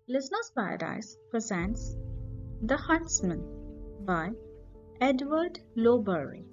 Listener's Paradise presents The Huntsman by Edward Lowbury.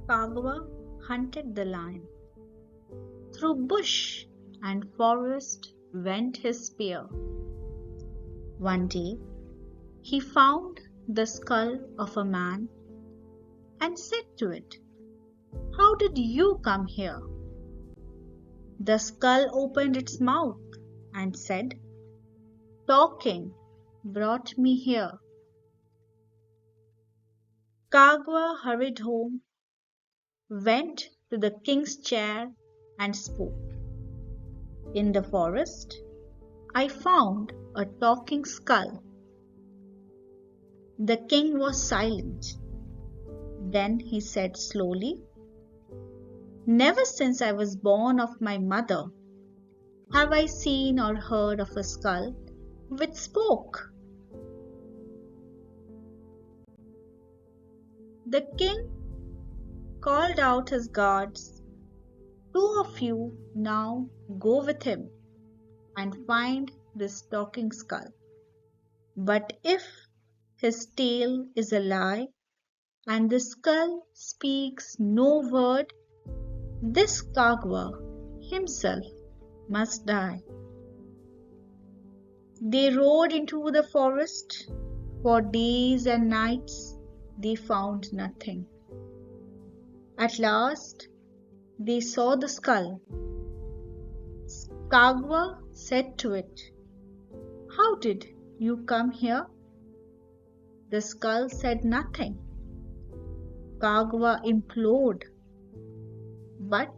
Kagawa hunted the lion. Through bush and forest went his spear. One day he found the skull of a man and said to it, "How did you come here?" The skull opened its mouth and said, "Talking brought me here." Kagawa hurried home, went to the king's chair and spoke. "In the forest, I found a talking skull." The king was silent. Then he said slowly, "Never since I was born of my mother have I seen or heard of a skull which spoke." The king called out his guards. "Two of you now go with him and find this talking skull. But if his tale is a lie and the skull speaks no word, this Kagawa himself must die." They rode into the forest. For days and nights they found nothing. At last they saw the skull. Kagawa said to it, "How did you come here?" The skull said nothing. Kagawa implored, but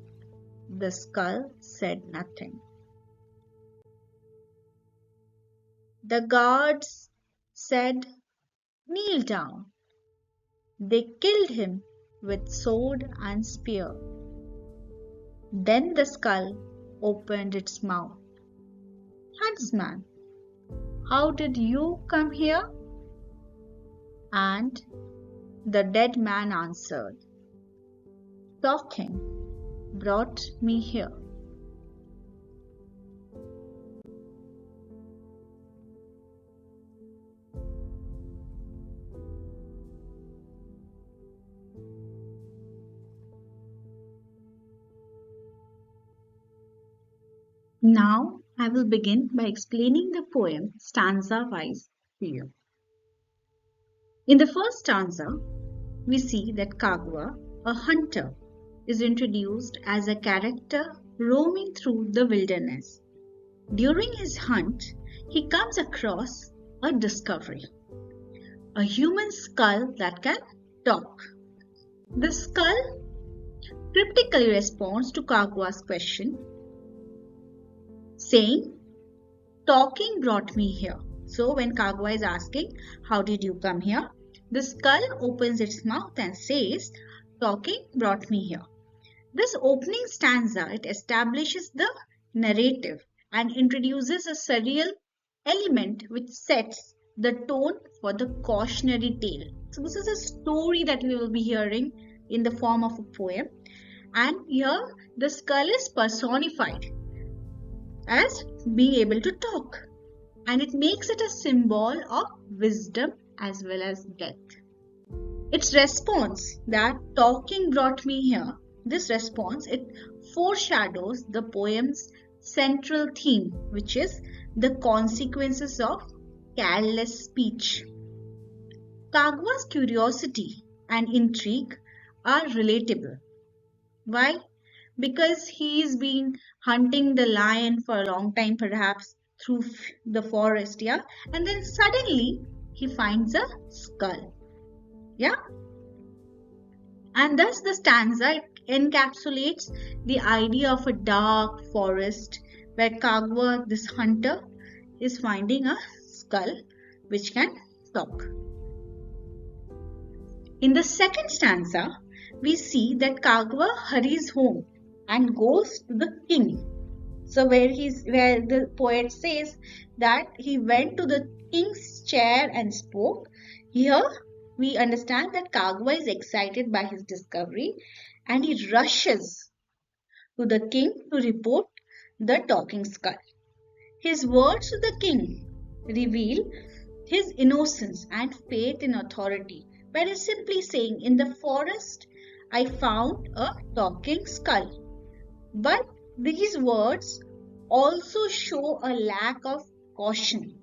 the skull said nothing. The guards said, "Kneel down." They killed him with sword and spear. Then the skull opened its mouth. "Huntsman, how did you come here?" And the dead man answered, "Talking brought me here." Now I will begin by explaining the poem stanza-wise to you. In the first stanza, we see that Kagawa, a hunter, is introduced as a character roaming through the wilderness. During his hunt, he comes across a discovery: a human skull that can talk. The skull cryptically responds to Kagawa's question, saying, "Talking brought me here." So when Kagawa is asking, "How did you come here?" the skull opens its mouth and says, "Talking brought me here." This opening stanza, it establishes the narrative and introduces a surreal element which sets the tone for the cautionary tale. So this is a story that we will be hearing in the form of a poem, and here the skull is personified as being able to talk, and it makes it a symbol of wisdom as well as death. Its response, that "talking brought me here," this response, it foreshadows the poem's central theme, which is the consequences of careless speech. Kagawa's curiosity and intrigue are relatable. Why? Because he's been hunting the lion for a long time, perhaps through the forest, yeah, and then suddenly he finds a skull, yeah, and thus the stanza encapsulates the idea of a dark forest where Kagawa, this hunter, is finding a skull which can talk. In the second stanza, we see that Kagawa hurries home and goes to the king. So where the poet says that he went to the king's chair and spoke, here we understand that Kagawa is excited by his discovery and he rushes to the king to report the talking skull. His words to the king reveal his innocence and faith in authority, by simply saying, "In the forest I found a talking skull." But these words also show a lack of caution.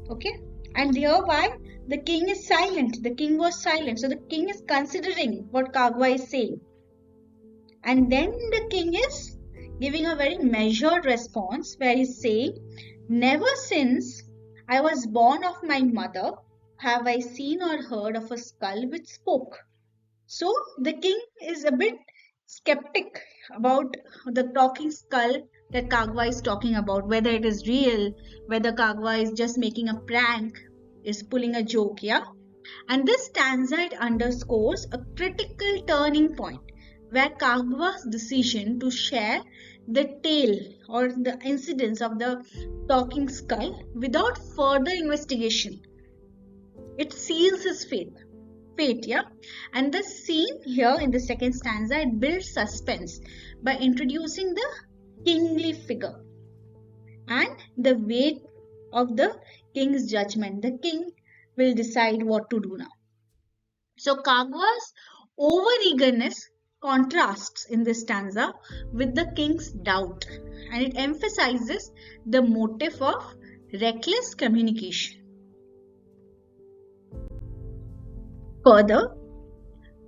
Okay? And hereby the king is silent. The king was silent. So the king is considering what Kagwa is saying. And then the king is giving a very measured response where he's saying, "Never since I was born of my mother have I seen or heard of a skull which spoke." So the king is a bit skeptic about the talking skull that Kagwa is talking about, whether it is real, whether Kagwa is just making a prank, is pulling a joke, yeah? And this stanza, it underscores a critical turning point where Kagwa's decision to share the tale or the incidents of the talking skull without further investigation. It seals his fate, yeah. And the scene here in the second stanza, it builds suspense by introducing the kingly figure and the weight of the king's judgment. The king will decide what to do now. So Kagwa's over-eagerness contrasts in this stanza with the king's doubt, and it emphasizes the motive of reckless communication. Further,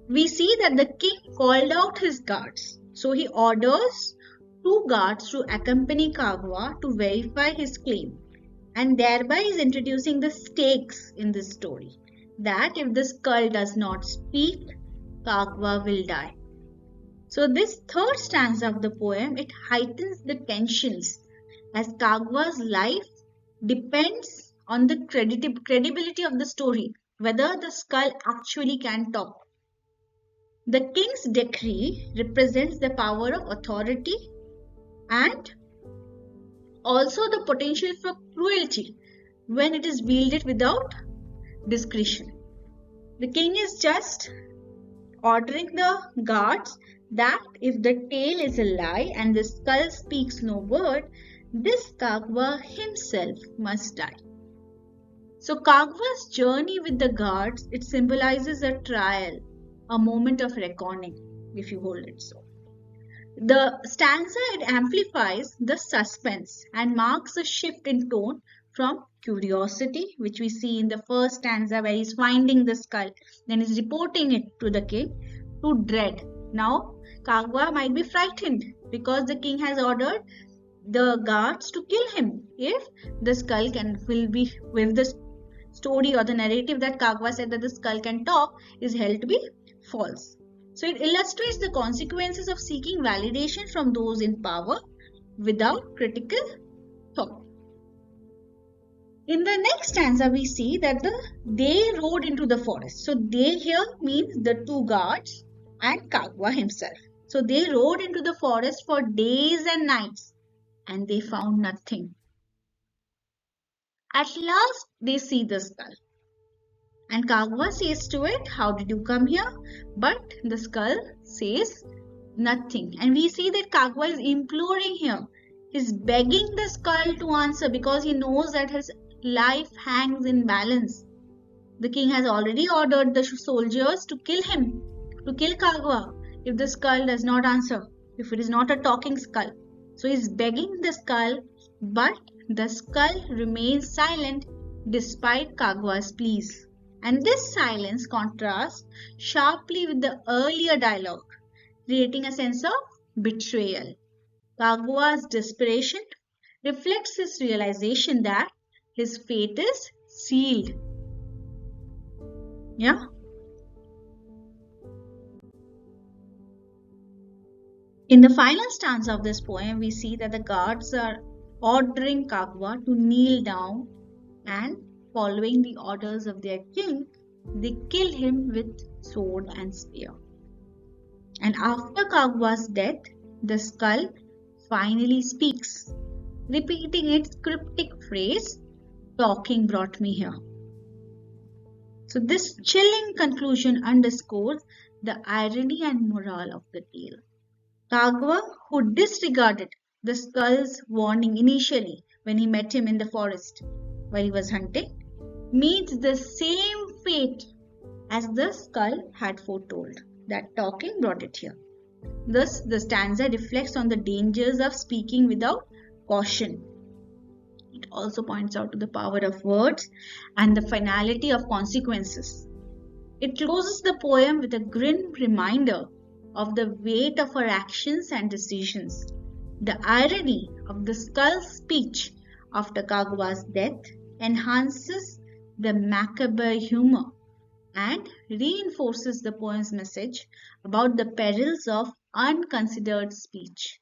we see that the king called out his guards. So he orders 2 guards to accompany Kagwa to verify his claim, and thereby is introducing the stakes in this story, that if the skull does not speak, Kagwa will die. So this third stanza of the poem, it heightens the tensions as Kagwa's life depends on the credibility of the story, whether the skull actually can talk. The king's decree represents the power of authority and also the potential for cruelty when it is wielded without discretion. The king is just ordering the guards that if the tale is a lie and the skull speaks no word, this Kagwa himself must die. So Kagwa's journey with the guards, it symbolizes a trial, a moment of reckoning, if you hold it so. The stanza, it amplifies the suspense and marks a shift in tone from curiosity, which we see in the first stanza where he's finding the skull, then he's reporting it to the king, to dread. Now Kagwa might be frightened because the king has ordered the guards to kill him if the skull will be, if the story or the narrative that Kagwa said that the skull can talk is held to be false. So it illustrates the consequences of seeking validation from those in power without critical thought. In the next stanza, we see that they rode into the forest. So they here means the 2 guards and Kagwa himself. So they rode into the forest for days and nights and they found nothing. At last, they see the skull. And Kagwa says to it, "How did you come here?" But the skull says nothing. And we see that Kagwa is imploring here. He's begging the skull to answer because he knows that his life hangs in balance. The king has already ordered the soldiers to kill him, to kill Kagwa, if the skull does not answer, if it is not a talking skull. So he's begging the skull, but the skull remains silent despite Kagwa's pleas. And this silence contrasts sharply with the earlier dialogue, creating a sense of betrayal. Kagwa's desperation reflects his realization that his fate is sealed. Yeah. In the final stanza of this poem, we see that the guards are ordering Kagwa to kneel down, and following the orders of their king, they kill him with sword and spear. And after Kagwa's death, the skull finally speaks, repeating its cryptic phrase, "Talking brought me here." So this chilling conclusion underscores the irony and morale of the tale. Kagwa, who disregarded the skull's warning initially when he met him in the forest while he was hunting, meets the same fate as the skull had foretold. That talking brought it here. Thus, the stanza reflects on the dangers of speaking without caution. It also points out to the power of words and the finality of consequences. It closes the poem with a grim reminder of the weight of our actions and decisions. The irony of the skull's speech after Kagwa's death enhances the macabre humor and reinforces the poem's message about the perils of unconsidered speech.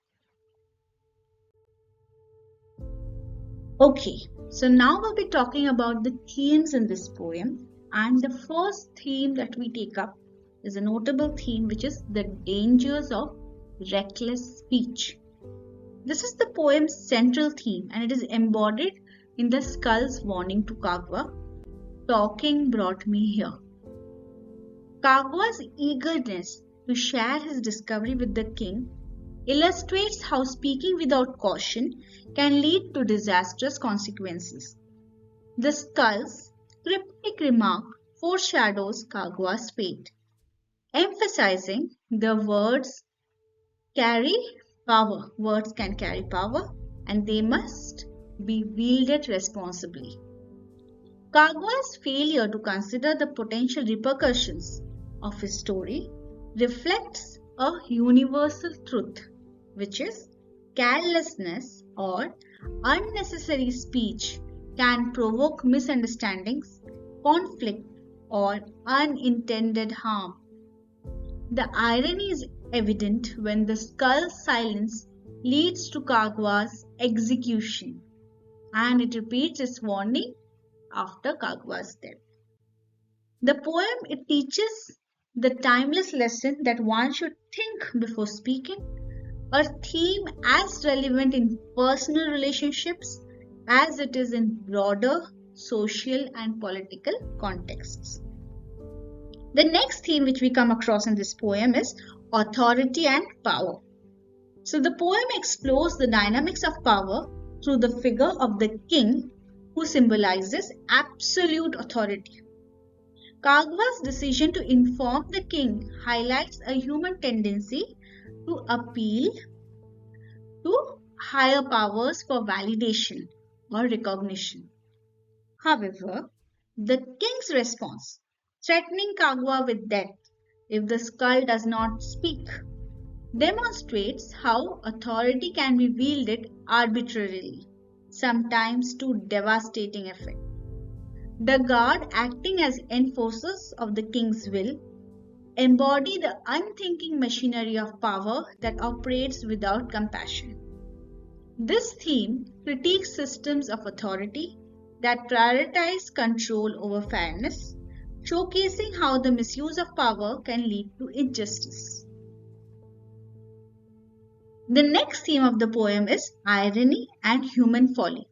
Okay, so now we'll be talking about the themes in this poem, and the first theme that we take up is a notable theme, which is the dangers of reckless speech. This is the poem's central theme, and it is embodied in the skull's warning to Kagwa, "Talking brought me here." Kagwa's eagerness to share his discovery with the king illustrates how speaking without caution can lead to disastrous consequences. The skull's cryptic remark foreshadows Kagwa's fate, emphasizing the carry words can carry power, and they must be wielded responsibly. Kagwa's failure to consider the potential repercussions of his story reflects a universal truth, which is carelessness or unnecessary speech can provoke misunderstandings, conflict, or unintended harm. The irony is evident when the skull's silence leads to Kagwa's execution, and it repeats its warning after Kagwa's death. The poem, it teaches the timeless lesson that one should think before speaking, a theme as relevant in personal relationships as it is in broader social and political contexts. The next theme which we come across in this poem is authority and power. So the poem explores the dynamics of power through the figure of the king, who symbolizes absolute authority. Kagwa's decision to inform the king highlights a human tendency to appeal to higher powers for validation or recognition. However, the king's response, threatening Kagwa with death if the skull does not speak, demonstrates how authority can be wielded arbitrarily, sometimes to devastating effect. The guard, acting as enforcers of the king's will, embody the unthinking machinery of power that operates without compassion. This theme critiques systems of authority that prioritize control over fairness, showcasing how the misuse of power can lead to injustice. The next theme of the poem is irony and human folly.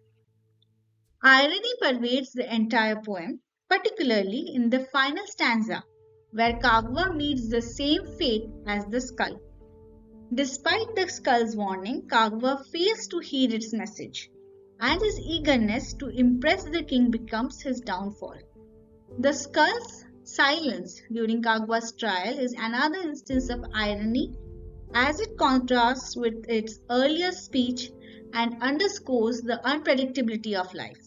Irony pervades the entire poem, particularly in the final stanza, where Kagwa meets the same fate as the skull. Despite the skull's warning, Kagwa fails to heed its message, and his eagerness to impress the king becomes his downfall. The skull's silence during Kagwa's trial is another instance of irony, as it contrasts with its earlier speech and underscores the unpredictability of life.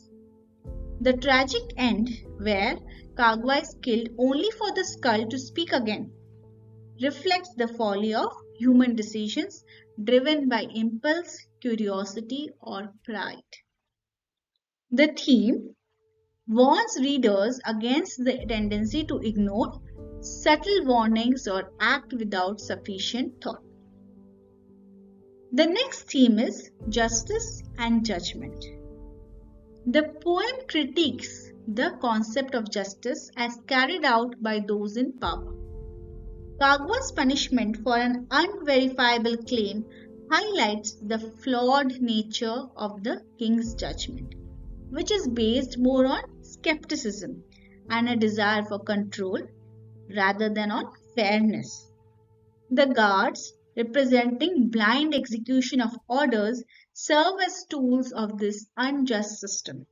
The tragic end, where Kagwa is killed only for the skull to speak again, reflects the folly of human decisions driven by impulse, curiosity, or pride. The theme warns readers against the tendency to ignore subtle warnings or act without sufficient thought. The next theme is justice and judgment. The poem critiques the concept of justice as carried out by those in power. Kagwa's punishment for an unverifiable claim highlights the flawed nature of the king's judgment, which is based more on skepticism and a desire for control rather than on fairness. The guards, representing blind execution of orders, serve as tools of this unjust system.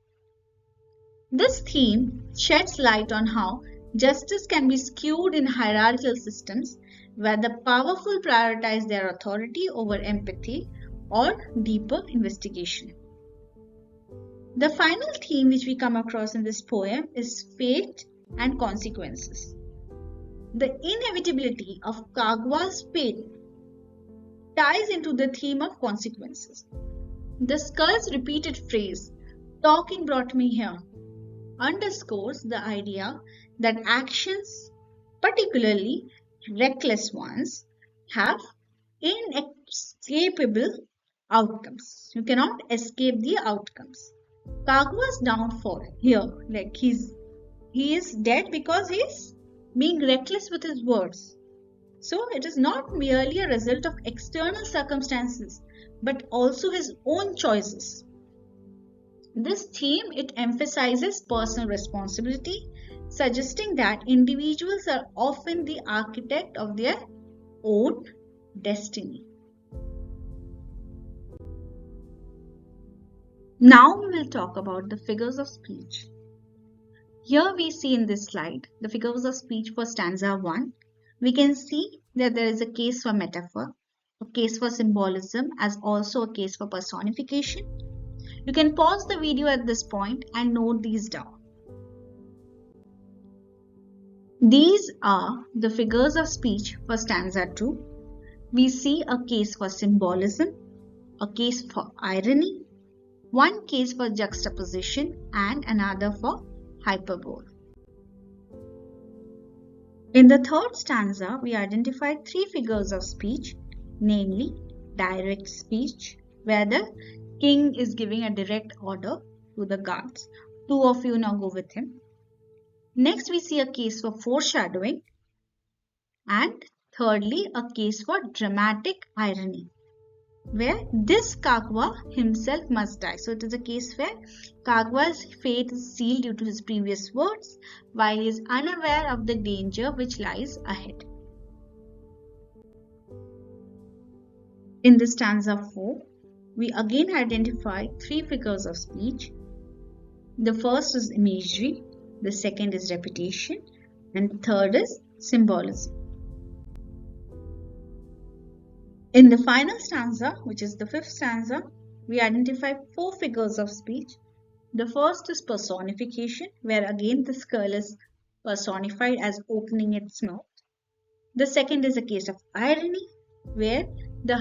This theme sheds light on how justice can be skewed in hierarchical systems where the powerful prioritize their authority over empathy or deeper investigation. The final theme which we come across in this poem is fate and consequences. The inevitability of Kagwa's fate ties into the theme of consequences. The skull's repeated phrase, "Talking brought me here," underscores the idea that actions, particularly reckless ones, have inescapable outcomes. You cannot escape the outcomes. Kagua's downfall here, like he is dead because he's being reckless with his words. So it is not merely a result of external circumstances, but also his own choices. This theme it emphasizes personal responsibility, suggesting that individuals are often the architect of their own destiny. Now we will talk about the figures of speech. Here we see in this slide the figures of speech for stanza 1. We can see that there is a case for metaphor, a case for symbolism, as also a case for personification. You can pause the video at this point and note these down. These are the figures of speech for stanza 2. We see a case for symbolism, a case for irony, one case for juxtaposition, and another for hyperbole. In the third stanza, we identified 3 figures of speech, namely direct speech, where the king is giving a direct order to the guards. 2 of you now go with him. Next, we see a case for foreshadowing, and thirdly, a case for dramatic irony, where this Kagwa himself must die. So it is a case where Kagwa's fate is sealed due to his previous words, while he is unaware of the danger which lies ahead. In the stanza 4, we again identify 3 figures of speech. The first is imagery, the second is repetition, and the third is symbolism. In the final stanza, which is the 5th stanza, we identify 4 figures of speech. The first is personification, where again the skull is personified as opening its mouth. The second is a case of irony, where the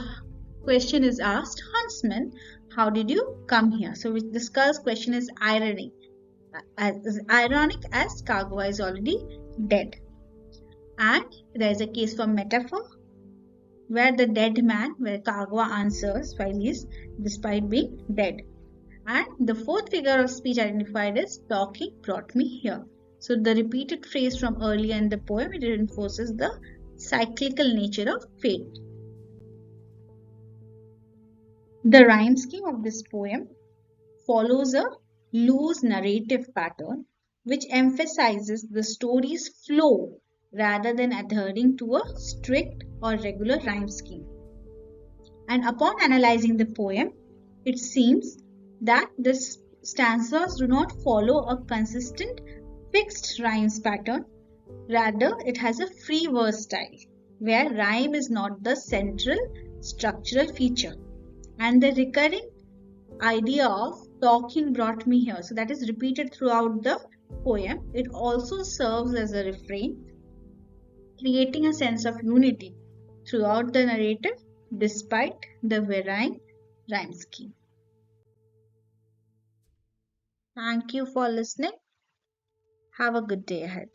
question is asked, "Huntsman, how did you come here?" So the skull's question is irony, as ironic as Kagwa is already dead. And there is a case for metaphor, where the dead man, where Kagwa answers while he is despite being dead. And the 4th figure of speech identified is "talking brought me here." So the repeated phrase from earlier in the poem, it reinforces the cyclical nature of fate. The rhyme scheme of this poem follows a loose narrative pattern which emphasizes the story's flow rather than adhering to a strict or regular rhyme scheme. And upon analyzing the poem, it seems that the stanzas do not follow a consistent fixed rhymes pattern. Rather, it has a free verse style, where rhyme is not the central structural feature. And the recurring idea of "talking brought me here," so that is repeated throughout the poem, it also serves as a refrain, creating a sense of unity throughout the narrative despite the varying rhyme scheme. Thank you for listening. Have a good day ahead.